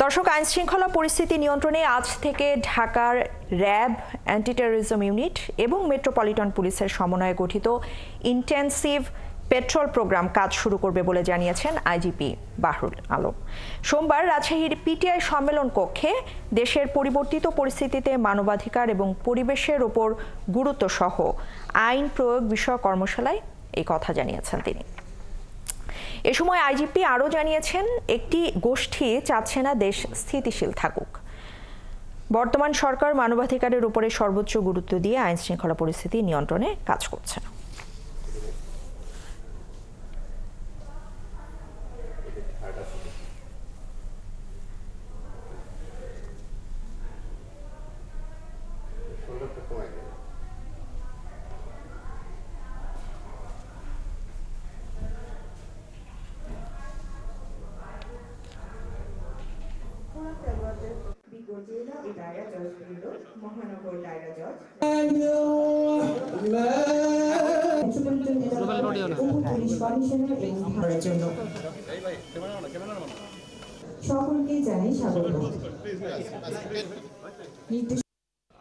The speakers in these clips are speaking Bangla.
দর্শক, আইন শৃঙ্খলা পরিস্থিতি নিয়ন্ত্রণে আজ থেকে ঢাকার র্যাব, অ্যান্টি টেরোরিজম ইউনিট এবং মেট্রোপলিটন পুলিশের সমন্বয়ে গঠিত ইন্টেন্সিভ পেট্রোল প্রোগ্রাম কাজ শুরু করবে বলে জানিয়েছেন আইজিপি বাহরুল আলম। সোমবার রাজশাহীর পিটিআই সম্মেলন কক্ষে দেশের পরিবর্তিত পরিস্থিতিতে মানবাধিকার এবং পরিবেশের ওপর গুরুত্ব সহ আইন প্রয়োগ বিষয়ক কর্মশালায় এই কথা জানিয়েছেন তিনি। এ সময় আইজিপি আরও জানিয়েছেন, একটি গোষ্ঠী চাচ্ছে না দেশ স্থিতিশীল থাকুক। বর্তমান সরকার মানবাধিকারের উপরে সর্বোচ্চ গুরুত্ব দিয়ে আইন শৃঙ্খলা পরিস্থিতি নিয়ন্ত্রণে কাজ করছে।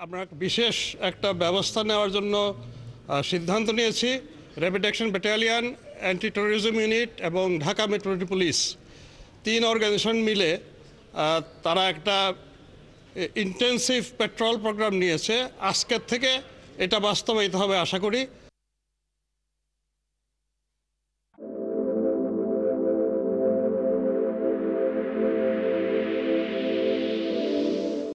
আমরা বিশেষ একটা ব্যবস্থা নেওয়ার জন্য সিদ্ধান্ত নিয়েছি। Rapid action battalion, anti terrorism unit এবং ঢাকা মেট্রোপলিটন পুলিশ, 3 অর্গানাইজেশন মিলে তারা একটা ইন্টেন্সিভ পেট্রোল প্রোগ্রাম নিয়েছে। আজকের থেকে এটা বাস্তবায়িত হবে আশা করি।